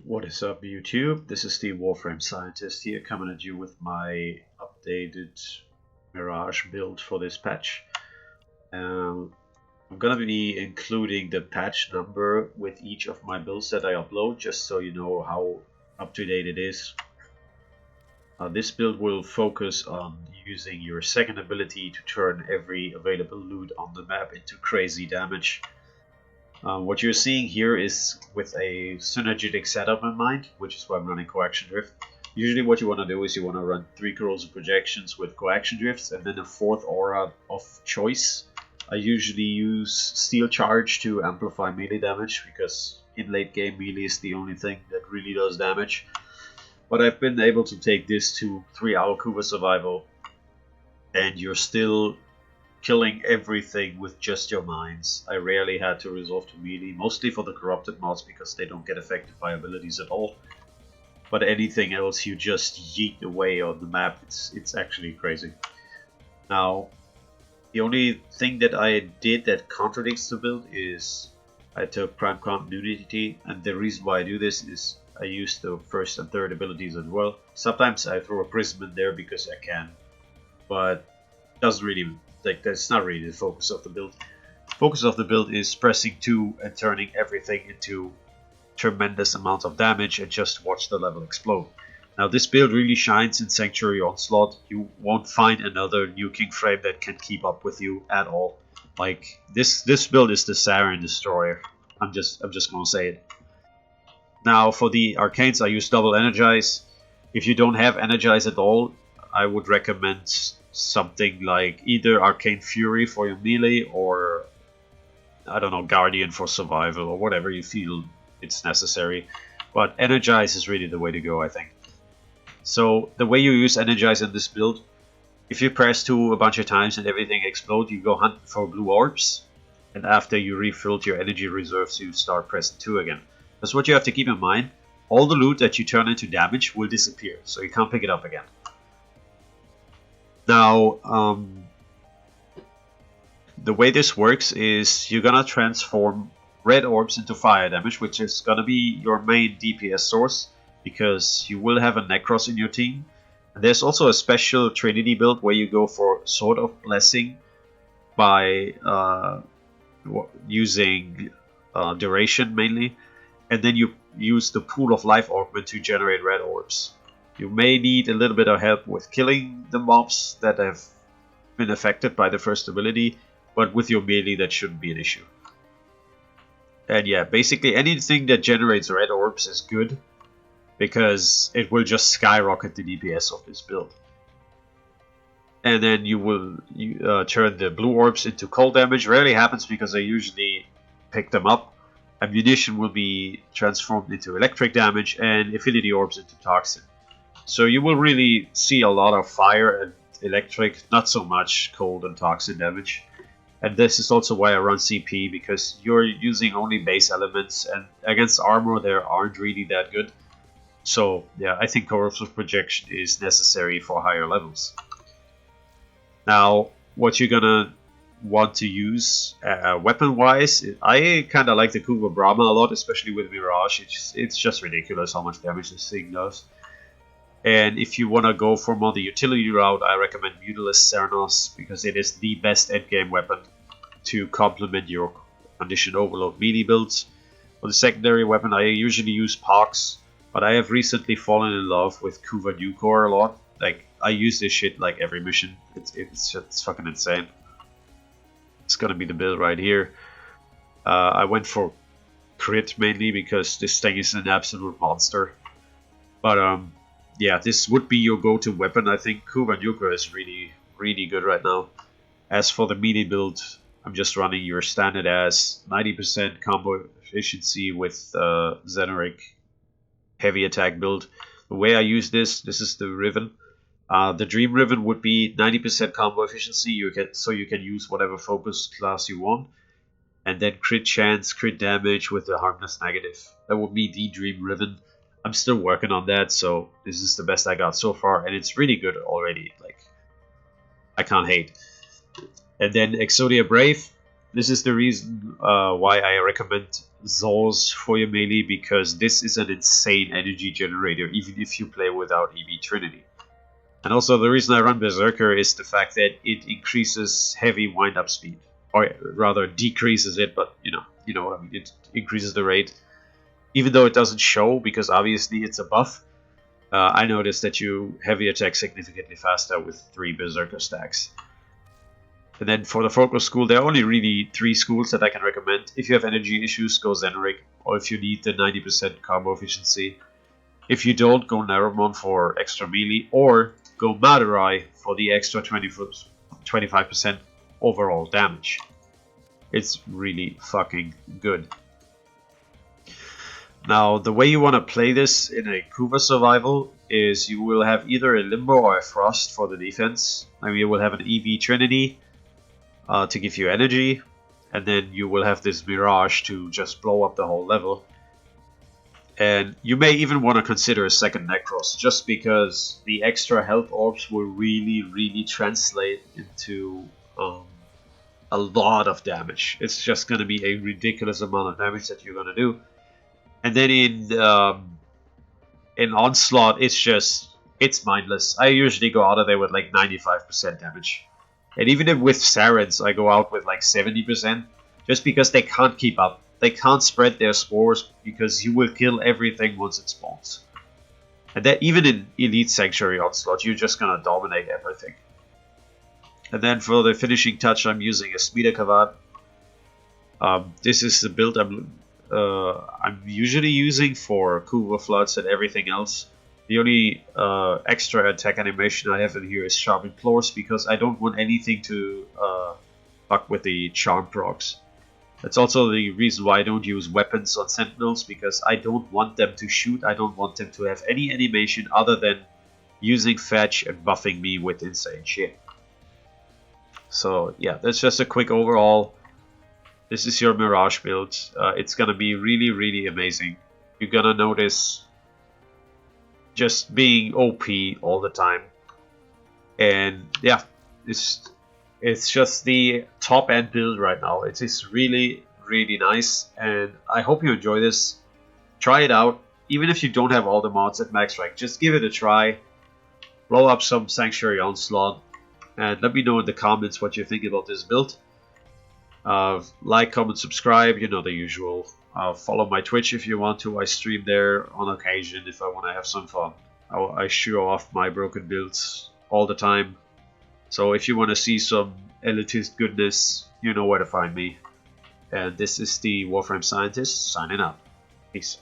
What is up, YouTube? This is the Warframe Scientist here, coming at you with my updated Mirage build for this patch. I'm gonna be including the patch number with each of my builds that I upload, just so you know how up to date it is. This build will focus on using your second ability to turn every available loot on the map into crazy damage. What you're seeing here is with a synergetic setup in mind, which is why I'm running Coaction Drift. Usually what you want to do is you want to run 3 corrosive projections with Coaction Drifts and then a 4th aura of choice. I usually use Steel Charge to amplify melee damage, because in late game melee is the only thing that really does damage. But I've been able to take this to 3 Owl Kuva Survival, and you're still killing everything with just your mines. I rarely had to resolve to melee, mostly for the corrupted mods because they don't get affected by abilities at all. But anything else you just yeet away on the map. It's actually crazy. Now, the only thing that I did that contradicts the build is I took Prime Continuity, and the reason why I do this is I use the first and third abilities as well. Sometimes I throw a Prism in there because I can, but doesn't really, like, that's not really the focus of the build. The focus of the build is pressing 2 and turning everything into tremendous amounts of damage and just watch the level explode. Now this build really shines in Sanctuary Onslaught. You won't find another nuking frame that can keep up with you at all. Like, this build is the Sarin Destroyer. I'm just gonna say it. Now for the arcanes I use double energize. If you don't have energize at all, I would recommend something like either Arcane Fury for your melee, or I don't know, Guardian for survival, or whatever you feel it's necessary. But Energize is really the way to go, I think. So the way you use Energize in this build, if you press 2 a bunch of times and everything explodes, you go hunt for blue orbs, and after you refilled your energy reserves, you start pressing 2 again. That's what you have to keep in mind. All the loot that you turn into damage will disappear, so you can't pick it up again. Now, the way this works is you're gonna transform red orbs into fire damage, which is gonna be your main DPS source, because you will have a Necros in your team. And there's also a special Trinity build where you go for Sword of Blessing by using duration mainly, and then you use the Pool of Life augment to generate red orbs. You may need a little bit of help with killing the mobs that have been affected by the first ability, but with your melee that shouldn't be an issue. And yeah, basically anything that generates red orbs is good, because it will just skyrocket the DPS of this build. And then you will turn the blue orbs into cold damage. Rarely happens because I usually pick them up. Ammunition will be transformed into electric damage, and affinity orbs into toxin. So you will really see a lot of fire and electric, not so much cold and toxin damage. And this is also why I run CP, because you're using only base elements, and against armor they aren't really that good. So yeah, I think corrosive projection is necessary for higher levels. Now, what you're gonna want to use weapon-wise, I kind of like the Kuva Brahma a lot, especially with Mirage. It's just ridiculous how much damage this thing does. And if you want to go for more the utility route, I recommend Mutilus Cernos, because it is the best endgame weapon to complement your Condition Overload melee builds. For the secondary weapon, I usually use Pox, but I have recently fallen in love with Kuva Nucor a lot. Like, I use this shit like every mission. It's fucking insane. It's gonna be the build right here. I went for crit mainly because this thing is an absolute monster. But yeah, this would be your go-to weapon. I think Kuva Nucor is really good right now. As for the melee build, I'm just running your standard as 90% combo efficiency with Xenoric heavy attack build. The way I use this is the Riven. The Dream Riven would be 90% combo efficiency, so you can use whatever focus class you want. And then crit chance, crit damage with the Harmless Negative. That would be the Dream Riven. I'm still working on that, so this is the best I got so far, and it's really good already. Like, I can't hate. And then Exodia Brave. This is the reason why I recommend Zors for your melee, because this is an insane energy generator, even if you play without EV Trinity. And also the reason I run Berserker is the fact that it increases heavy wind-up speed. Or rather decreases it, but you know what I mean. It increases the rate. Even though it doesn't show, because obviously it's a buff, I noticed that you heavy attack significantly faster with 3 Berserker stacks. And then for the focus school, there are only really 3 schools that I can recommend. If you have energy issues, go Zenrik, or if you need the 90% combo efficiency. If you don't, go Narumon for extra melee, or go Madurai for the extra 25% overall damage. It's really fucking good. Now, the way you want to play this in a Kuva survival is you will have either a Limbo or a Frost for the defense. I mean, you will have an EV Trinity to give you energy, and then you will have this Mirage to just blow up the whole level. And you may even want to consider a second Necros, just because the extra health orbs will really translate into a lot of damage. It's just going to be a ridiculous amount of damage that you're going to do. And then in Onslaught, it's mindless. I usually go out of there with like 95% damage. And even if with Sarens, I go out with like 70%, just because they can't keep up. They can't spread their spores, because you will kill everything once it spawns. And that even in Elite Sanctuary Onslaught, you're just gonna dominate everything. And then for the finishing touch, I'm using a Smida Kavat. This is the build I'm usually using for Kuva Floods and everything else. The only extra attack animation I have in here is Sharpened Claws, because I don't want anything to fuck with the charm procs. That's also the reason why I don't use weapons on Sentinels, because I don't want them to shoot. I don't want them to have any animation other than using fetch and buffing me with insane shit. So yeah, that's just a quick overall. This is your Mirage build. It's gonna be really amazing. You're gonna notice just being OP all the time. And yeah, it's just the top end build right now. It is really nice, and I hope you enjoy this. Try it out. Even if you don't have all the mods at max rank, just give it a try. Blow up some Sanctuary Onslaught, and let me know in the comments what you think about this build. Like, comment, subscribe, you know the usual. Follow my Twitch if you want to. I stream there on occasion if I want to have some fun. I show off my broken builds all the time. So if you want to see some elitist goodness, you know where to find me. And this is the Warframe Scientist signing out. Peace.